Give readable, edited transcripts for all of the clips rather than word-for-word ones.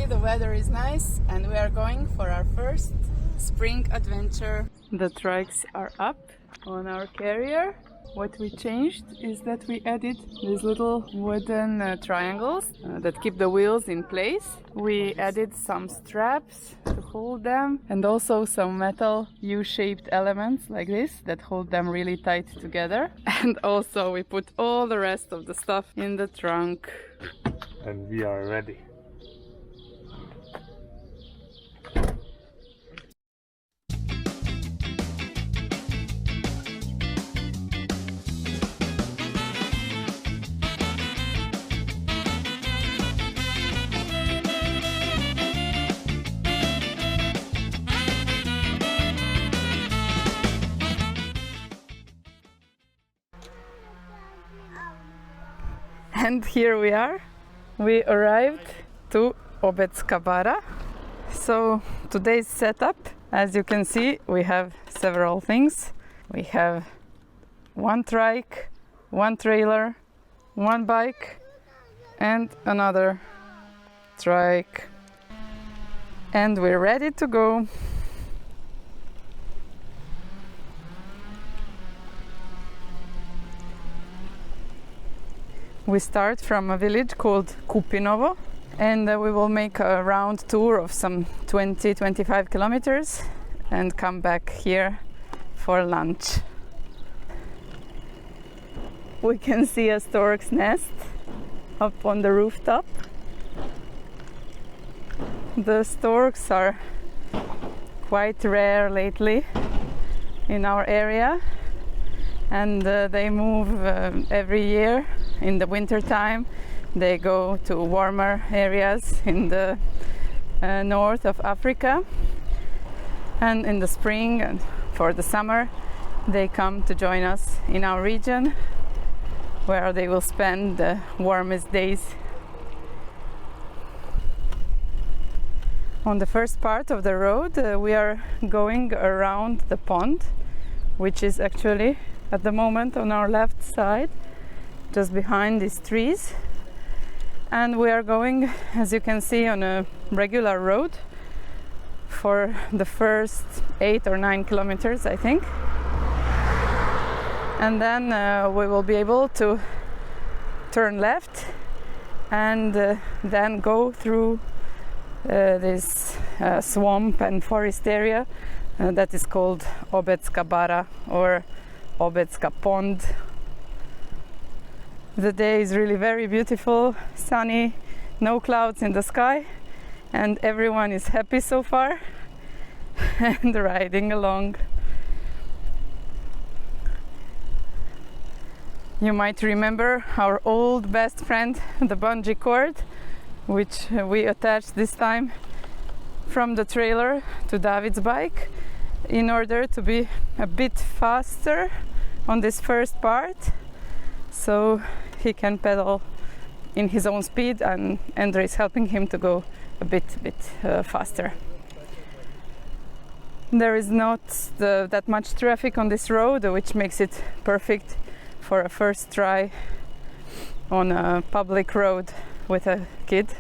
the weather is nice and we are going for our first spring adventure. The trikes are up on our carrier. What we changed is that we added these little wooden triangles that keep the wheels in place. We added some straps to hold them and also some metal U-shaped elements like this that hold them really tight together. And also we put all the rest of the stuff in the trunk. And we are ready. And here we are. We arrived to Obedska Bara. So today's setup, as you can see, we have several things. We have one trike, one trailer, one bike and another trike. And we're ready to go. We start from a village called Kupinik and we will make a round tour of some 20-25 kilometers and come back here for lunch. We can see a stork's nest up on the rooftop. The storks are quite rare lately in our area and they move every year. In the winter time they go to warmer areas in the north of Africa, and in the spring and for the summer they come to join us in our region where they will spend the warmest days. On the first part of the road we are going around the pond, which is actually at the moment on our left side, just behind these trees, and we are going, as you can see, on a regular road for the first 8 or 9 kilometers, I think, and then we will be able to turn left and then go through this swamp and forest area that is called Obedska Bara or Obedska Pond. The day is really very beautiful, sunny, no clouds in the sky, and everyone is happy so far and riding along. You might remember our old best friend, the bungee cord, which we attached this time from the trailer to David's bike in order to be a bit faster on this first part, so he can pedal in his own speed and Andre is helping him to go a bit faster. There is not that much traffic on this road, which makes it perfect for a first try on a public road with a kid.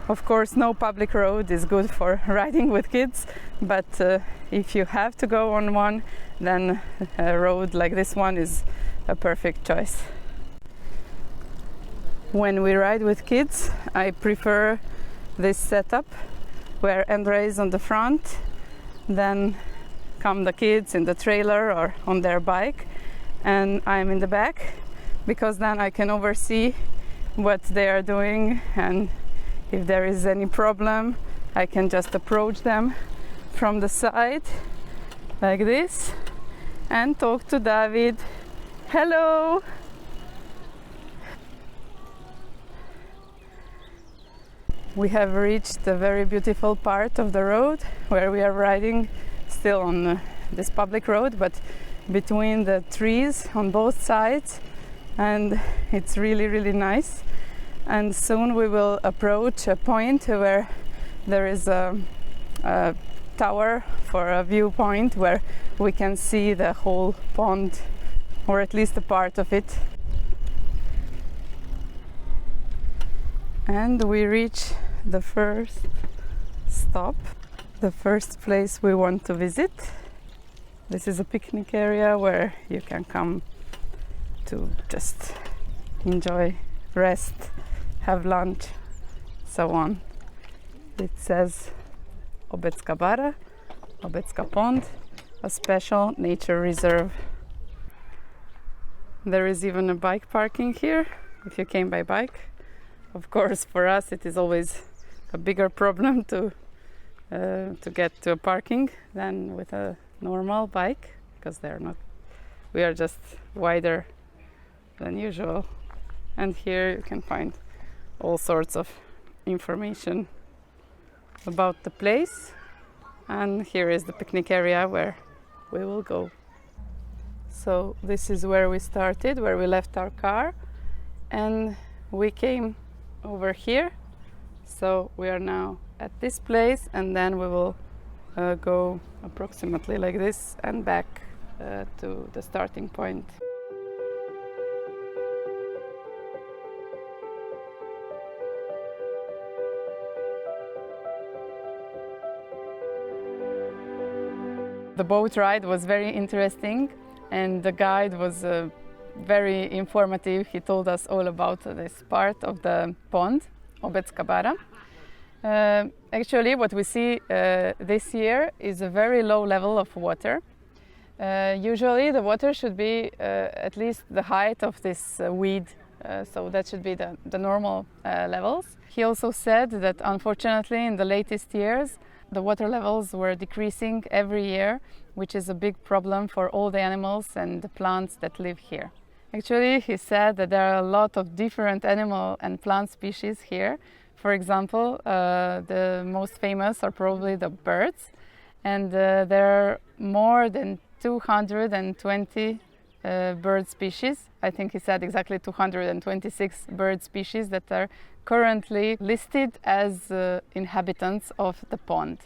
Of course, no public road is good for riding with kids, but if you have to go on one, then a road like this one is a perfect choice. When we ride with kids, I prefer this setup where Andre is on the front, then come the kids in the trailer or on their bike, and I'm in the back, because then I can oversee what they are doing, and if there is any problem I can just approach them from the side like this and talk to David. Hello! We have reached a very beautiful part of the road where we are riding still on this public road, but between the trees on both sides, and it's really nice. And soon we will approach a point where there is a tower for a viewpoint where we can see the whole pond, or at least a part of it. And we reach the first stop, the first place we want to visit. This is a picnic area where you can come to just enjoy, rest, have lunch, so on. It says Obedska Bara, Obedska Pond, a special nature reserve. There is even a bike parking here if you came by bike. Of course, for us it is always a bigger problem to get to a parking than with a normal bike, because we are just wider than usual. And here you can find all sorts of information about the place. And here is the picnic area where we will go. So this is where we started, where we left our car, and we came over here. So we are now at this place, and then we will go approximately like this and back to the starting point. The boat ride was very interesting, and the guide was very informative. He told us all about this part of the pond, Obedska Bara. Actually, what we see this year is a very low level of water. Usually the water should be at least the height of this weed, so that should be the normal levels. He also said that unfortunately in the latest years the water levels were decreasing every year, which is a big problem for all the animals and the plants that live here. Actually, he said that there are a lot of different animal and plant species here. For example, the most famous are probably the birds, and there are more than 220 bird species. I think he said exactly 226 bird species that are currently listed as inhabitants of the pond.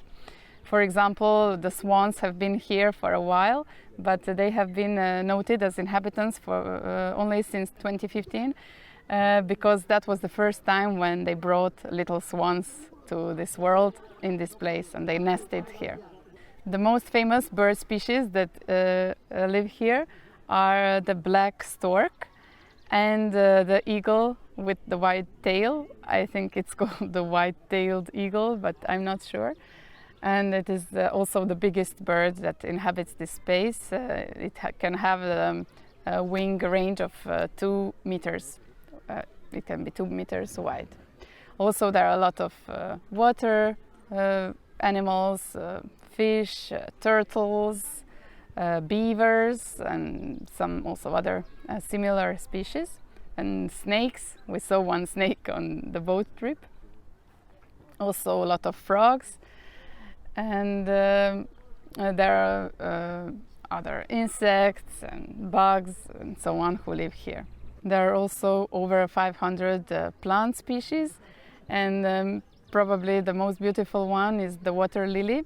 For example, the swans have been here for a while, but they have been noted as inhabitants for only since 2015, because that was the first time when they brought little swans to this world in this place, and they nested here. The most famous bird species that live here are the black stork and the eagle with the white tail. I think it's called the white-tailed eagle, but I'm not sure. And it is also the biggest bird that inhabits this space. It can have a wing range of 2 meters. It can be 2 meters wide. Also, there are a lot of water animals, fish, turtles, beavers, and some also other similar species, and snakes. We saw one snake on the boat trip. Also a lot of frogs, and there are other insects and bugs and so on who live here. There are also over 500 plant species, and probably the most beautiful one is the water lily,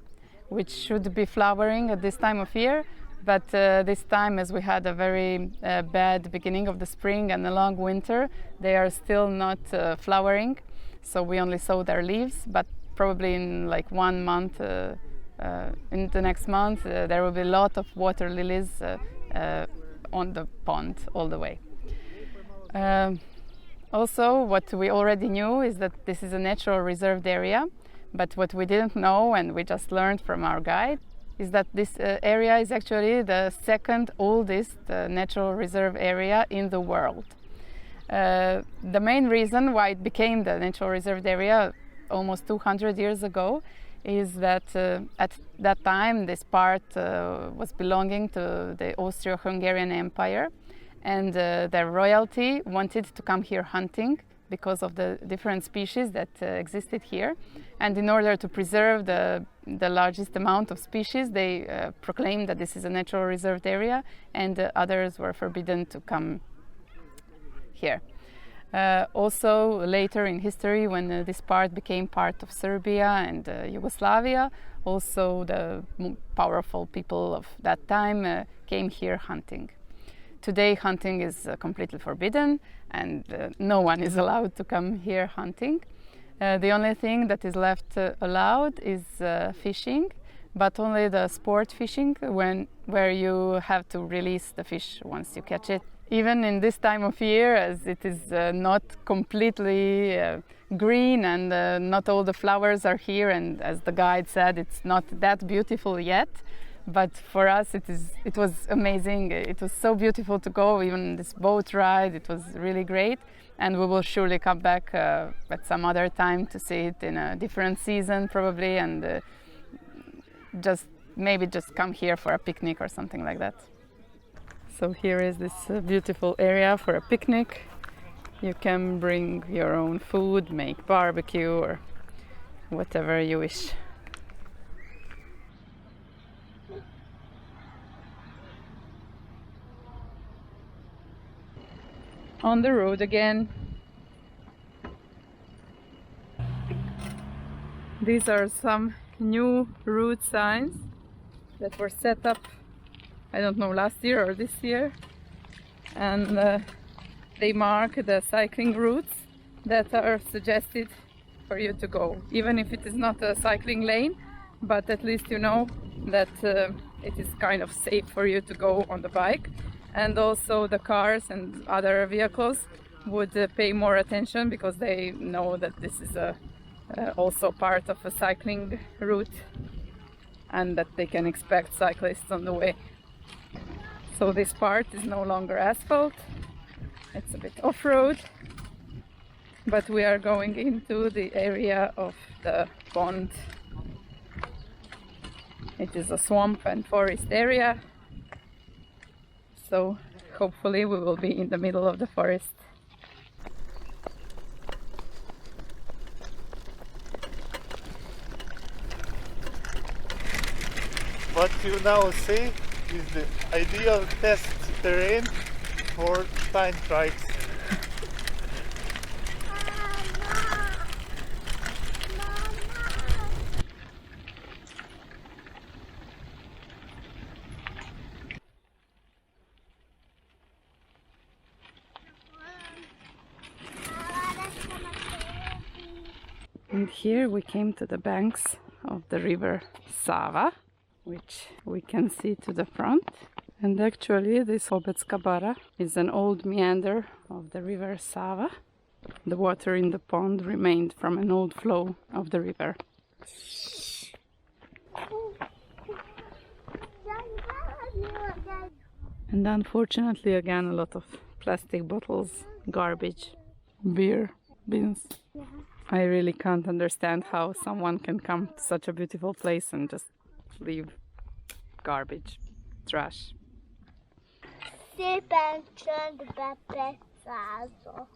which should be flowering at this time of year, but this time, as we had a very bad beginning of the spring and a long winter, they are still not flowering, so we only saw their leaves. But probably in like 1 month, in the next month, there will be a lot of water lilies on the pond all the way. Also, what we already knew is that this is a natural reserved area, but what we didn't know, and we just learned from our guide, is that this area is actually the second oldest natural reserve area in the world. The main reason why it became the natural reserved area almost 200 years ago is that at that time this part was belonging to the Austro-Hungarian Empire, and their royalty wanted to come here hunting because of the different species that existed here. And in order to preserve the largest amount of species, they proclaimed that this is a natural reserved area, and others were forbidden to come here. Also later in history, when this part became part of Serbia and Yugoslavia, also the powerful people of that time came here hunting. Today hunting is completely forbidden, and no one is allowed to come here hunting. The only thing that is left allowed is fishing, but only the sport fishing where you have to release the fish once you catch it. Even in this time of year, as it is not completely green and not all the flowers are here, and as the guide said, it's not that beautiful yet. But for us, it was amazing. It was so beautiful to go. Even this boat ride, it was really great. And we will surely come back at some other time to see it in a different season, probably, and maybe just come here for a picnic or something like that. So here is this beautiful area for a picnic. You can bring your own food, make barbecue or whatever you wish. On the road again. These are some new route signs that were set up, I don't know, last year or this year, and they mark the cycling routes that are suggested for you to go, even if it is not a cycling lane, but at least you know that it is kind of safe for you to go on the bike. And also the cars and other vehicles would pay more attention because they know that this is also part of a cycling route and that they can expect cyclists on the way. So this part is no longer asphalt, it's a bit off-road, but we are going into the area of the pond. It is a swamp and forest area. So hopefully we will be in the middle of the forest. What you now see is the ideal test terrain for Steintrikes. And here we came to the banks of the river Sava, which we can see to the front. And actually this Obedska Bara is an old meander of the river Sava. The water in the pond remained from an old flow of the river. And unfortunately again a lot of plastic bottles, garbage, beer, bins. I really can't understand how someone can come to such a beautiful place and just leave garbage, trash. Szépen csöndbe beszállok.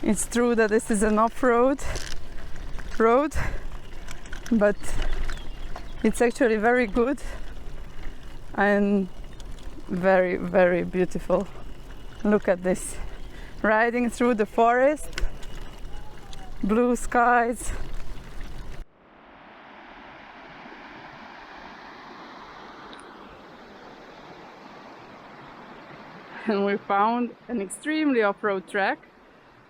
It's true that this is an off-road road, but it's actually very good and very, very beautiful. Look at this, riding through the forest, blue skies. And we found an extremely off-road track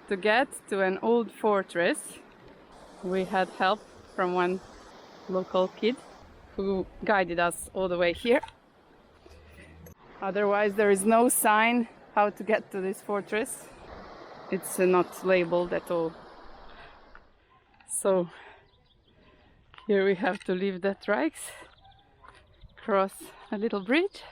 to get to an old fortress. We had help from one local kid who guided us all the way here. Otherwise there is no sign how to get to this fortress. It's not labeled at all. So here we have to leave the trikes, cross a little bridge.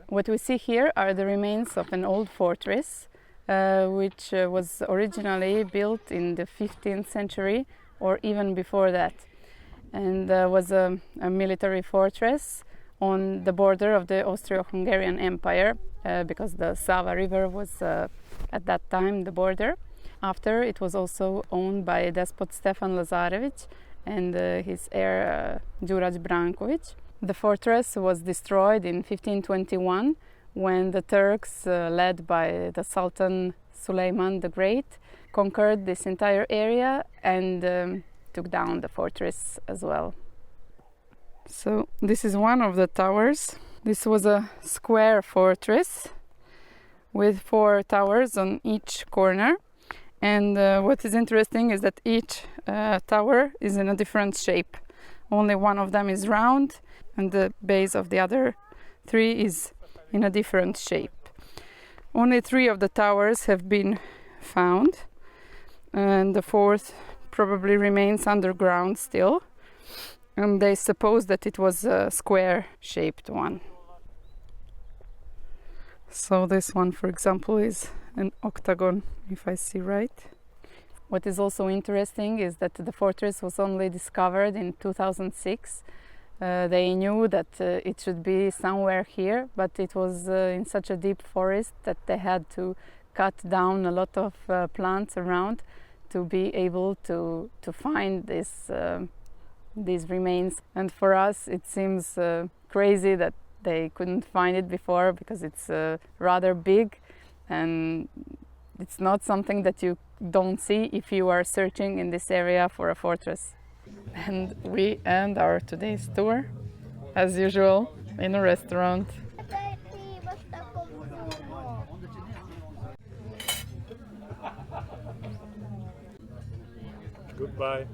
What we see here are the remains of an old fortress, which was originally built in the 15th century or even before that, and was a military fortress on the border of the Austro-Hungarian Empire, because the Sava River was at that time the border. After, it was also owned by despot Stefan Lazarevic, and his heir Đurađ Branković. The fortress was destroyed in 1521 when the Turks, led by the Sultan Suleiman the Great, conquered this entire area and took down the fortress as well. So this is one of the towers. This was a square fortress with 4 towers on each corner. And what is interesting is that each tower is in a different shape. Only one of them is round, and the base of the other 3 is in a different shape. Only 3 of the towers have been found, and the 4th probably remains underground still. And they suppose that it was a square-shaped one. So this one, for example, is an octagon, if I see right. What is also interesting is that the fortress was only discovered in 2006. They knew that it should be somewhere here, but it was in such a deep forest that they had to cut down a lot of plants around to be able to find these remains. And for us it seems crazy that they couldn't find it before, because it's rather big and it's not something that you don't see if you are searching in this area for a fortress. And we end our today's tour, as usual, in a restaurant. Goodbye.